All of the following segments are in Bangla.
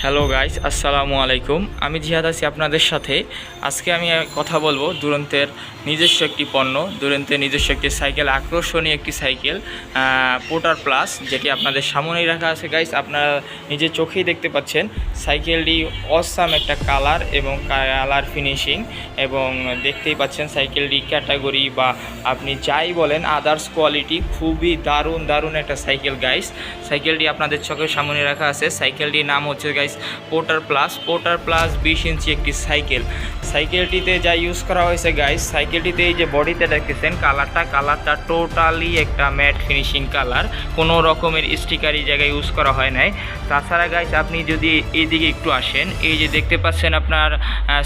হ্যালো গাইস, আসসালামু আলাইকুম। আমি জিহাদ আছি আপনাদের সাথে। আজকে আমি কথা বলবো দুরন্তের নিজস্ব একটি পণ্য, দুরন্তের নিজস্ব একটি সাইকেল, আকর্ষণীয় একটি সাইকেল পোর্টার প্লাস, যেটি আপনাদের সামনেই রাখা আছে গাইস। আপনারা নিজের চোখেই দেখতে পাচ্ছেন সাইকেলটি অসাম একটা কালার এবং কালার ফিনিশিং, এবং দেখতেই পাচ্ছেন সাইকেলটি ক্যাটাগরি বা আপনি যাই বলেন আদার্স কোয়ালিটি খুবই দারুণ একটা সাইকেল গাইস। সাইকেলটি আপনাদের চোখের সামনে রাখা আছে। সাইকেলটির নাম হচ্ছে গাইস পোর্টার প্লাস 20 ইঞ্চি একটি সাইকেলটিতে যা ইউজ করা হয়েছে গাইস, সাইকেলটিতে এই যে বডিতে দেখতেছেন কালারটা টোটালি একটা ম্যাট ফিনিশিং কালার, কোনো রকমের স্টিকার এই জায়গায় ইউজ করা হয় নাই। তাছাড়া গাইস আপনি যদি এইদিকে একটু আসেন, এই যে দেখতে পাচ্ছেন আপনার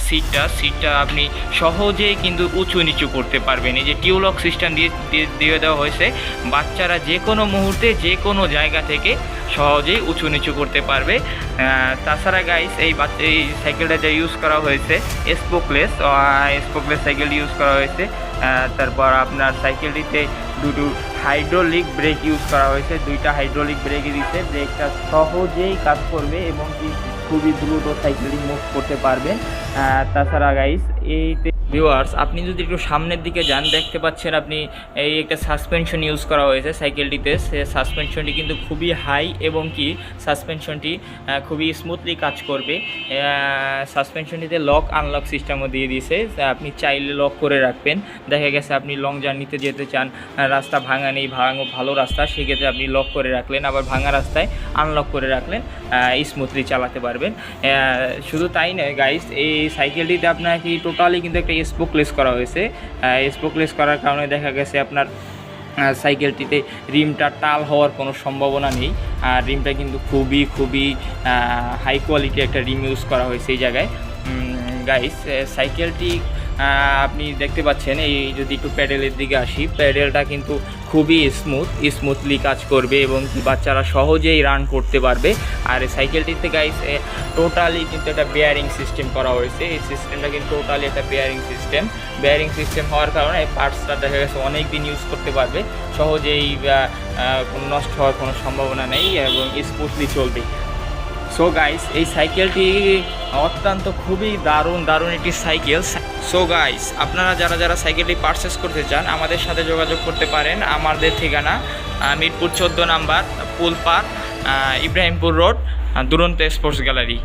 সিটটা আপনি সহজেই কিন্তু উঁচু নিচু করতে পারবেন। এই যে টিউলক সিস্টেম দিয়ে দেওয়া হয়েছে, বাচ্চারা যে কোনো মুহূর্তে যে কোনো জায়গা থেকে সহজেই উঁচু নিচু করতে পারবে। তাছাড়া গাইস এই সাইকেলটা যা ইউজ করা হয়েছে স্পোকলেস সাইকেল ইউজ করা হয়েছে। তারপর আপনার সাইকেলটিতে দুটো হাইড্রোলিক ব্রেক ইউজ করা হয়েছে, দুইটা হাইড্রোলিক ব্রেক দিচ্ছে। ব্রেকটা সহজেই কাজ করবে এবং কি খুবই দ্রুত সাইকেলিং মুভ করতে পারবেন। তাছাড়া গাইস এইতে ভিউয়ার্স আপনি যদি একটু সামনের দিকে যান, দেখতে পাচ্ছেন আপনি এই একটা সাসপেনশন ইউজ করা হয়েছে সাইকেলটিতে। সে সাসপেনশনটি কিন্তু খুবই হাই এবং কি সাসপেনশনটি খুবই স্মুথলি কাজ করবে। সাসপেনশনটিতে লক আনলক সিস্টেমও দিয়ে দিয়েছে, আপনি চাইলে লক করে রাখবেন। দেখা গেছে আপনি লং জার্নিতে যেতে চান, রাস্তা ভাঙা নেই, ভালো রাস্তা, সেক্ষেত্রে আপনি লক করে রাখলেন, আবার ভাঙা রাস্তায় আনলক করে রাখলেন, স্মুথলি চালাতে পারবেন। শুধু তাই নয় গাইস, এই সাইকেলটিতে আপনাকে টোটালি কিন্তু একটা স্পোকলেস করা হয়েছে। স্পোকলেস করার কারণে দেখা গেছে আপনার সাইকেলটিতে রিমটা টাল হওয়ার কোনো সম্ভাবনা নেই। আর রিমটা কিন্তু খুবই হাই কোয়ালিটি একটা রিম ইউজ করা হয়েছে এই জায়গায় গাইস। সাইকেলটি আপনি দেখতে পাচ্ছেন, এই যদি একটু প্যাডেলের দিকে আসি, প্যাডেলটা কিন্তু খুবই স্মুথলি কাজ করবে এবং বাচ্চারা সহজেই রান করতে পারবে। আর এই সাইকেলটিতে গাইস টোটালি কিন্তু একটা বেয়ারিং সিস্টেম করা হয়েছে। এই সিস্টেমটা কিন্তু টোটালি একটা বেয়ারিং সিস্টেম হওয়ার কারণে এই পার্টসটা দেখা গেছে অনেক দিন ইউজ করতে পারবে, সহজেই নষ্ট হওয়ার কোনো সম্ভাবনা নেই এবং স্মুথলি চলবে। সো গাইস এই সাইকেলটি অত্যন্ত খুবই দারুণ একটি সাইকেল। সো গাইস আপনারা যারা সাইকেলটি পারচেস করতে চান আমাদের সাথে যোগাযোগ করতে পারেন। আমাদের ঠিকানা মিরপুর 14 নাম্বার পুলপাড়, ইব্রাহিমপুর রোড, দুরন্ত স্পোর্টস গ্যালারি।